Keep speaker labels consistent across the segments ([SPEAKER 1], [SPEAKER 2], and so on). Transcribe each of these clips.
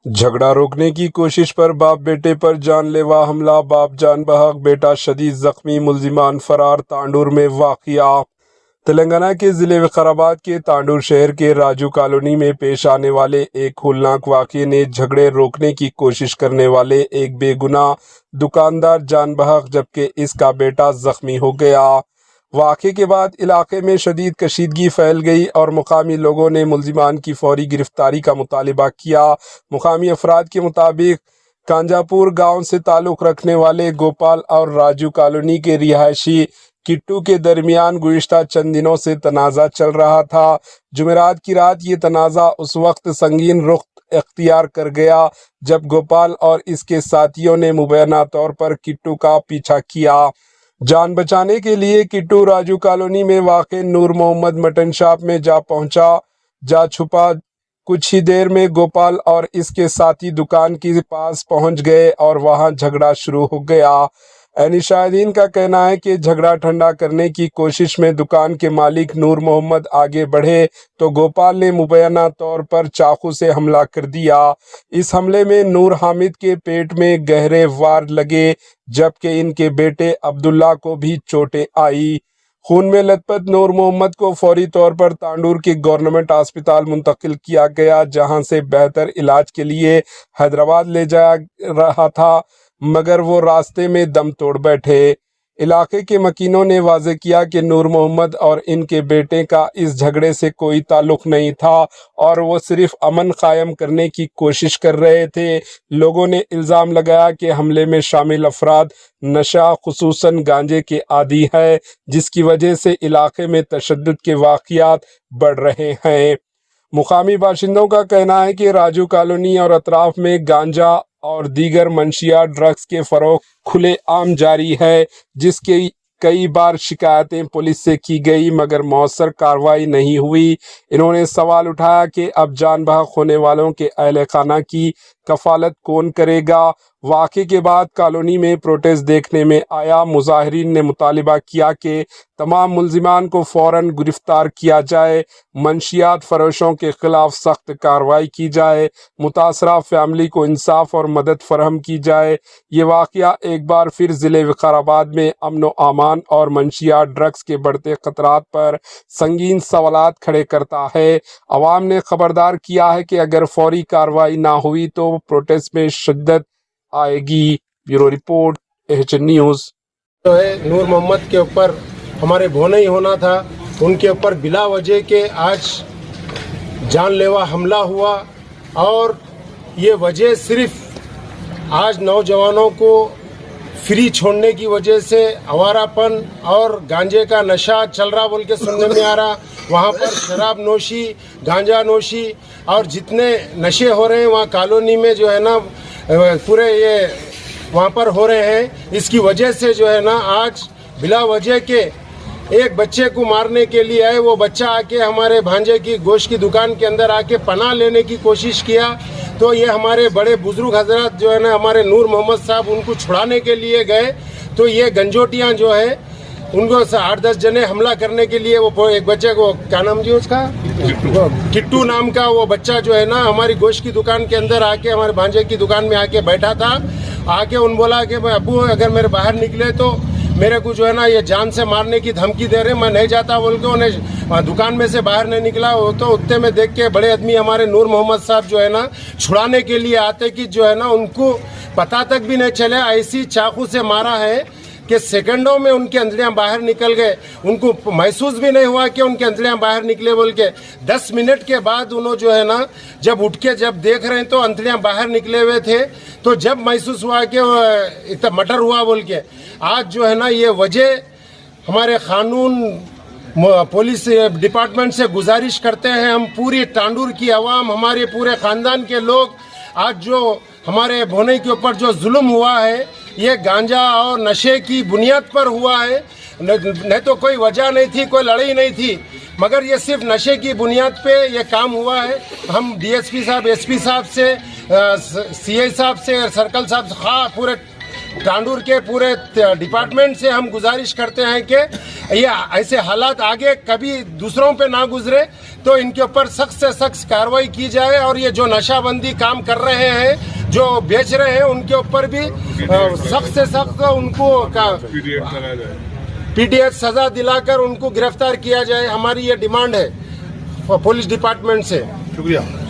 [SPEAKER 1] झगड़ा रोकने की कोशिश पर बाप बेटे पर जानलेवा हमला, बाप जान बहक, बेटा शदीद जख्मी, मुल्जिमान फरार। तांडूर में वाक़िया। तेलंगाना के ज़िले विकाराबाद के तांडूर शहर के राजू कॉलोनी में पेश आने वाले एक होलनाक वाक़ये ने झगड़े रोकने की कोशिश करने वाले एक बेगुनाह दुकानदार जान बहक जबकि इसका बेटा जख्मी हो गया। वाक़े के बाद इलाके में शदीद कशीदगी फैल गई और मुकामी लोगों ने मुल्जिमान की फौरी गिरफ्तारी का मुतालिबा किया। मुकामी अफराद के मुताबिक कांजापुर गांव से ताल्लुक़ रखने वाले गोपाल और राजू कॉलोनी के रिहायशी किट्टू के दरमियान गुज़िश्ता चंद दिनों से तनाज़ा चल रहा था। जुमेरात की रात ये तनाज़ा उस वक्त संगीन रुख इख्तियार कर गया जब गोपाल और इसके साथियों ने मुबैना तौर पर किट्टू का पीछा किया। जान बचाने के लिए किट्टू राजू कॉलोनी में वाक़े नूर मोहम्मद मटन शॉप में जा छुपा। कुछ ही देर में गोपाल और इसके साथी दुकान के पास पहुंच गए और वहां झगड़ा शुरू हो गया। ऐनी शाहिदीन का कहना है कि झगड़ा ठंडा करने की कोशिश में दुकान के मालिक नूर मोहम्मद आगे बढ़े तो गोपाल ने मुबैना तौर पर चाकू से हमला कर दिया। इस हमले में नूर हामिद के पेट में गहरे वार लगे जबकि इनके बेटे अब्दुल्ला को भी चोटें आई। खून में लथपथ नूर मोहम्मद को फौरी तौर पर तांडूर के गवर्नमेंट अस्पताल मुंतकिल किया गया जहां से बेहतर इलाज के लिए हैदराबाद ले जाया रहा था, मगर वो रास्ते में दम तोड़ बैठे। इलाके के मकीनों ने वाज़े किया कि नूर मोहम्मद और इनके बेटे का इस झगड़े से कोई ताल्लुक नहीं था और वो सिर्फ अमन कायम करने की कोशिश कर रहे थे। लोगों ने इल्ज़ाम लगाया कि हमले में शामिल अफराद नशा खुसूसन गांजे के आदी है जिसकी वजह से इलाके में तशद्दुद के वाक़ियात बढ़ रहे हैं। मुकामी बाशिंदों का कहना है कि राजू कॉलोनी और अतराफ में गांजा और दीगर मंशियात ड्रग्स के फरोख्त खुलेआम जारी है जिसके कई बार शिकायतें पुलिस से की गई मगर मौसर कार्रवाई नहीं हुई। इन्होंने सवाल उठाया कि अब जान बहक होने वालों के अहले खाना की कफालत कौन करेगा। वाक़े के बाद कॉलोनी में प्रोटेस्ट देखने में आया। मुजाहिरीन ने मुतालिबा किया कि तमाम मुल्जिमान को फ़ौरन गिरफ्तार किया जाए, मंशियात फरोशों के खिलाफ सख्त कार्रवाई की जाए, मुतासरा फैमिली को इंसाफ और मदद फरहम की जाए। ये वाक़या एक बार फिर ज़िले विकाराबाद में अमन व अमान और मंशियात ड्रग्स के बढ़ते ख़तरात पर संगीन सवालात खड़े करता है। अवाम ने खबरदार किया है कि अगर फौरी कार्रवाई ना हुई तो प्रोटेस्ट में शिद्दत आएगी। Bureau report, HN news.
[SPEAKER 2] जो है नूर मोहम्मद के ऊपर हमारे भोना ही होना था, उनके ऊपर बिला वजह के आज जानलेवा हमला हुआ और ये वजह सिर्फ आज नौजवानों को फ्री छोड़ने की वजह से आवारापन और गांजे का नशा चल रहा बोल के सुनने में आ रहा। वहाँ पर शराब नोशी, गांजा नोशी और जितने नशे हो रहे हैं वहाँ कॉलोनी में जो है ना पूरे ये वहाँ पर हो रहे हैं। इसकी वजह से जो है ना आज बिला वजह के एक बच्चे को मारने के लिए आए, वो बच्चा आके हमारे भांजे की गोश्त की दुकान के अंदर आके पनाह लेने की कोशिश किया। तो ये हमारे बड़े बुजुर्ग हजरत जो है ना हमारे नूर मोहम्मद साहब उनको छुड़ाने के लिए गए तो ये गंजोटियाँ जो है उनको 8-10 जने हमला करने के लिए वो एक बच्चे को, क्या नाम जी उसका, किट्टू नाम का वो बच्चा जो है ना हमारी गोश्त की दुकान के अंदर आके हमारे भांजे की दुकान में आके बैठा था। आके उन बोला कि भाई अब्बू अगर मेरे बाहर निकले तो मेरे को जो है ना ये जान से मारने की धमकी दे रहे, मैं नहीं जाता बोल के उन्हें दुकान में से बाहर नहीं निकला। वो तो उतने में देख के बड़े आदमी हमारे नूर मोहम्मद साहब जो है ना छुड़ाने के लिए आते कि जो है ना उनको पता तक भी नहीं चले, ऐसी चाकू से मारा है कि सेकंडों में उनकी अंतड़ियाँ बाहर निकल गए। उनको महसूस भी नहीं हुआ कि उनकी अंतड़ियाँ बाहर निकले बोल के। 10 मिनट के बाद उन्होंने जो है ना जब उठ के जब देख रहे हैं तो अंतड़ियाँ बाहर निकले हुए थे, तो जब महसूस हुआ कि इतना मर्डर हुआ बोल के। आज जो है ना ये वजह हमारे कानून पुलिस डिपार्टमेंट से गुजारिश करते हैं, हम पूरी तांडूर की आवाम, हमारे पूरे ख़ानदान के लोग, आज जो हमारे भोने के ऊपर जो जुल्म हुआ है ये गांजा और नशे की बुनियाद पर हुआ है। नहीं तो कोई वजह नहीं थी, कोई लड़ाई नहीं थी, मगर ये सिर्फ नशे की बुनियाद पे ये काम हुआ है। हम डीएसपी साहब, एसपी साहब से, सीआई साहब से, सर्कल साहब से, हाँ पूरे तांडूर के पूरे डिपार्टमेंट से हम गुजारिश करते हैं कि ये ऐसे हालात आगे कभी दूसरों पे ना गुजरे। तो तो इनके ऊपर सख्त से सख्त कार्रवाई की जाए और ये जो नशाबंदी काम कर रहे हैं, जो बेच रहे हैं, उनके ऊपर भी सख्त से सख्त उनको पीडीएस सजा दिलाकर उनको गिरफ्तार किया जाए। हमारी ये डिमांड है पुलिस डिपार्टमेंट से।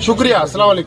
[SPEAKER 2] शुक्रिया। अस्सलाम वालेकुम।